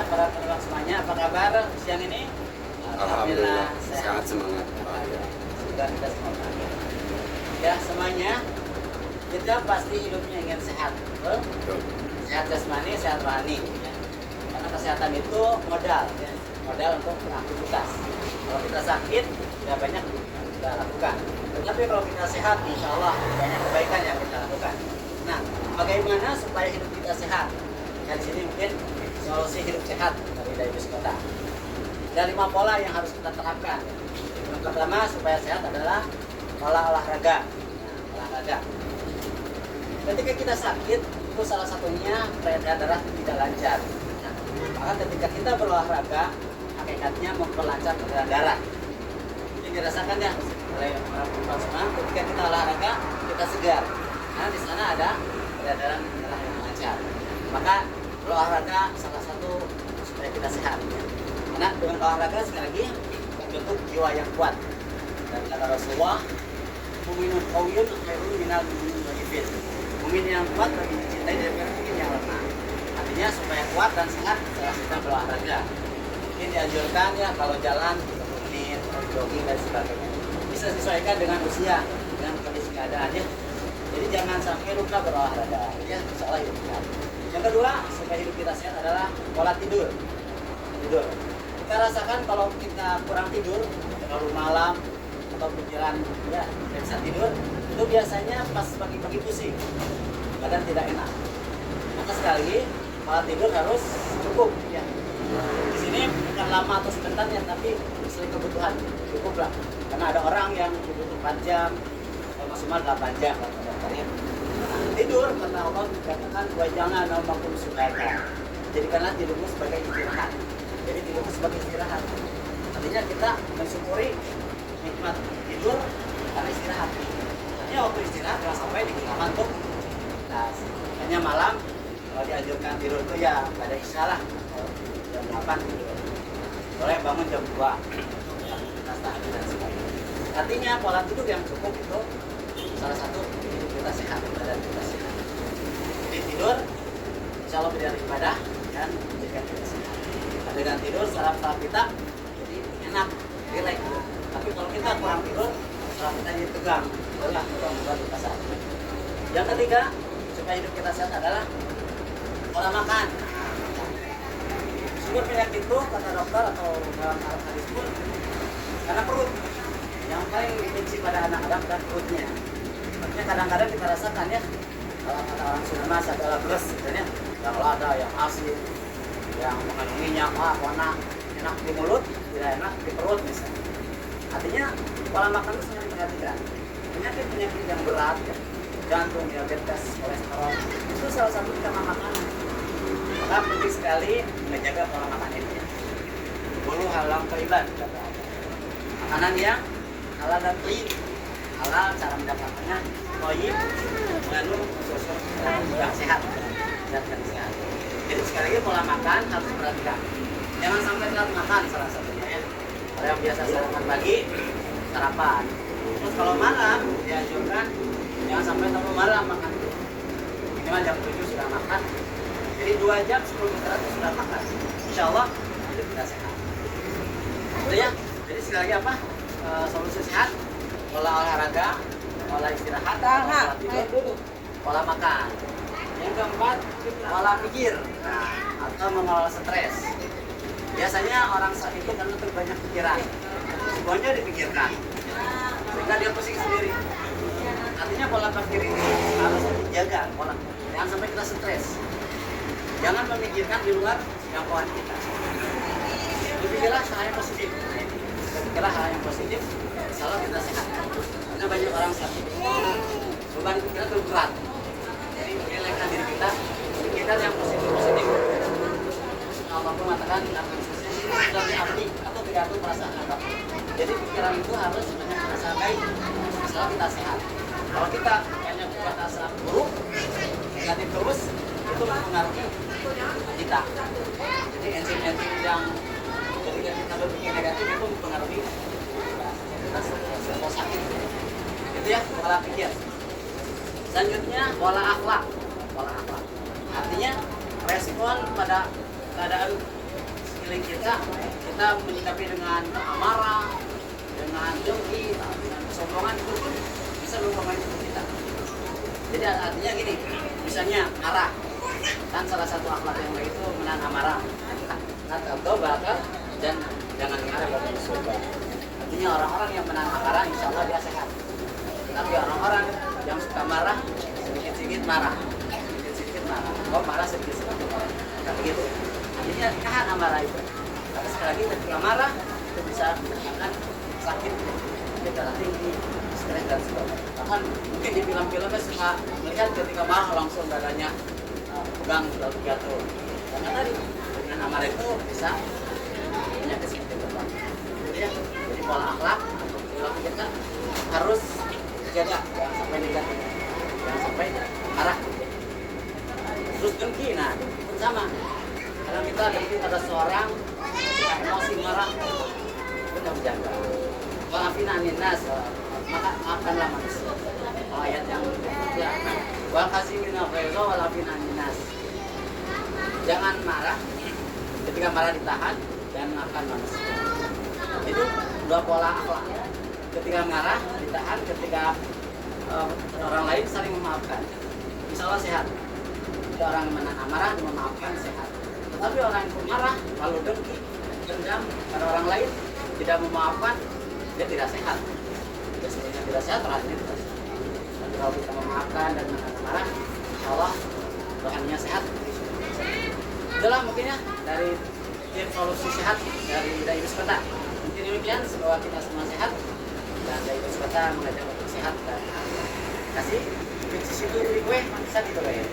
Ya, para penonton semuanya, apa kabar siang ini? Alhamdulillah, sehat semangat. Sudah kita semangat. Ya, semuanya kita pasti hidupnya ingin sehat, betul? Betul. Sehat jasmani, sehat rohani. Ya. Karena kesehatan itu modal, ya. Modal untuk beraktivitas. Kalau kita sakit, tidak banyak yang kita lakukan. Tetapi kalau kita sehat, insya Allah banyak kebaikan yang kita lakukan. Nah, bagaimana supaya hidup kita sehat? Ya, di sini mungkin solusi hidup sehat dari Dayus Kota. Ada 5 pola yang harus kita terapkan. Yang pertama supaya sehat adalah pola olahraga. Nah, olahraga. Ketika kita sakit, itu salah satunya peredaran darah tidak lancar. Nah, maka ketika kita berolahraga, hakikatnya memperlancar peredaran darah. Ini dirasakan ya oleh para perempuan semua. Ketika kita olahraga, kita segar. Karena di sana ada peredaran darah yang lancar. Maka olahraga salah satu supaya kita sehat. Ya. Karena dengan olahraga sekali lagi membentuk jiwa yang kuat. Dan kata Rasulullah, mu'minun qawiyun khairun minal mu'minin dha'ifin. Mukmin yang kuat lebih dicintai daripada mukmin yang lemah. Artinya supaya kuat dan sehat salah kita berolahraga. Mungkin dianjurkan ya kalau jalan 30 menit, jogging dan sebagainya. Bisa disesuaikan dengan usia, dengan kondisi keadaannya. Jadi jangan sampai lupa berolahraga. Ya, insya Allah hidup sehat. Yang kedua, supaya hidup kita sehat adalah pola tidur. Tidur. Kita rasakan kalau kita kurang tidur, terlalu malam atau pikiran ya tidak bisa tidur, itu biasanya pas pagi-pagi pusing, badan tidak enak. Maka sekali pola tidur harus cukup ya. Di sini bukan lama atau sebentar ya, tapi sesuai kebutuhan cukup lah. Karena ada orang yang butuh 4 jam, atau maksimal 8 jam kata dokternya. Tidur karena Allah dikatakan wajana naumakum subhata. Jadikanlah tidurmu sebagai istirahat. Jadi tidurmu sebagai istirahat. Artinya kita mensyukuri nikmat tidur karena istirahat. Artinya waktu istirahat jangan sampai digunakan untuk aktivitas. Hanya malam kalau dianjurkan tidur itu ya pada isya lah, jam 8 tidur. Boleh bangun jam 2 untuk aktivitas tahajud dan sebagainya. Artinya pola tidur yang cukup itu salah satu hidup kita sehat, badan kita sehat. Jadi tidur insya Allah berdiri ibadah dan menjadikan kita sehat. Nah, dengan tidur saraf kita jadi enak, rileks. Tapi kalau kita kurang tidur, saraf kita jadi tegang, itulah tegang di pasar. Yang ketiga supaya hidup kita sehat adalah pola makan. Sumber penyakit itu kata dokter atau dalam hadis pun karena perut. Yang paling dibenci pada anak-anak dan perutnya. Artinya kadang-kadang kita rasakan ya, kalau kata orang Sunda mas adalah beres, misalnya kalau ada yang asin, yang mengandung minyak, warna enak di mulut, tidak enak di perut misalnya. Artinya pola makan itu sangat diperhatikan. Penyakit yang berat, ya, jantung, diabetes, kolesterol, itu salah satu karena makanan. Maka penting sekali menjaga pola makan ini. Bulu halal thayyiban, makanan yang halal dan thayyib. Halal cara mendapatkannya, thayyib mengandung unsur yang sehat, zat yang sehat. Jadi sekali lagi pola makan harus diperhatikan. Jangan sampai telat makan salah satunya ya. Kalau yang biasa sarapan pagi, sarapan. Terus kalau malam dianjurkan jangan sampai terlalu malam makan. Minimal jam 7 sudah makan. Jadi 2 jam sebelum istirahat sudah makan. Insya Allah hidup kita sehat. Itu ya. Jadi sekali lagi apa? Solusi sehat, pola olahraga, pola istirahat, pola tidur, pola makan. Yang keempat, pola pikir atau mengelola stres. Biasanya orang saat itu karena terlalu banyak pikiran, semuanya dipikirkan, sehingga dia pusing sendiri. Artinya pola pikir ini harus dijaga, jangan sampai kita stres. Jangan memikirkan di luar jangkauan kita. Berpikirlah hal yang positif. Berpikirlah hal yang positif, insya kita sehat. Karena banyak orang sakit, beban pikiran terlalu berat. Jadi mengelakkan diri kita, pikirkan yang positif. Allah pun mengatakan akan sukses dari abdi atau tergantung perasaan apapun. Jadi pikiran itu harus banyak merasa baik, insya kita sehat. Kalau kita banyak berasa buruk, negatif terus, itu mempengaruhi kita. Jadi enzim-enzim yang ketika kita berpikir negatif itu mempengaruhi kita sakit. Itu ya pola pikir. Selanjutnya pola akhlak. Artinya respon pada keadaan sekeliling kita menyikapi dengan amarah, dengan dengki, dengan kesombongan, itu pun bisa mempengaruhi hidup kita. Jadi artinya gini, misalnya marah, kan salah satu akhlak yang baik itu menahan amarah. Atau bahkan dan jangan marah kalau bersuara. Artinya orang-orang yang menahan amarah, insya Allah dia sehat. Tapi orang-orang yang suka marah, sedikit-sedikit marah, sedikit-sedikit marah. Oh marah sedikit-sedikit marah. Kan begitu. Artinya tahan amarah itu. Tapi sekali lagi ketika marah itu bisa menyebabkan sakit, darah tinggi, stres dan sebagainya. Bahkan mungkin di film-filmnya suka melihat ketika marah langsung dadanya pegang lalu jatuh. Karena tadi dengan amarah itu bisa penyakit seperti itu. Jadi pola akhlak perilaku kita harus jaga, jangan sampai negatif, jangan sampai marah. Terus dengki, nah dengki pun sama. Kalau kita dengki pada seorang, kita emosi marah, kita harus jaga. Wa'afin anin nas, maka maafkanlah manusia. Ayat yang ya, wal kazimin al-ghaiza wa'afin anin nas. Jangan marah, ketika marah ditahan dan maafkan manusia. Itu dua pola akhlak. Ketika marah ditahan, ketika orang lain saling memaafkan, insya Allah sehat. Jadi orang yang menahan amarah memaafkan sehat. Tetapi orang yang marah lalu dengki, dendam pada orang lain, tidak memaafkan, dia tidak sehat. Dia sebenarnya tidak sehat, rohaninya tidak sehat. Tapi kalau kita memaafkan dan menahan amarah, insya Allah rohaninya sehat. Itulah mungkin ya dari tips solusi sehat dari Dayus Kota. Mungkin demikian, semoga kita semua sehat dan Dayus Kota mengajak untuk sehat dan kasih kunci situ dari gue bisa gitu ya.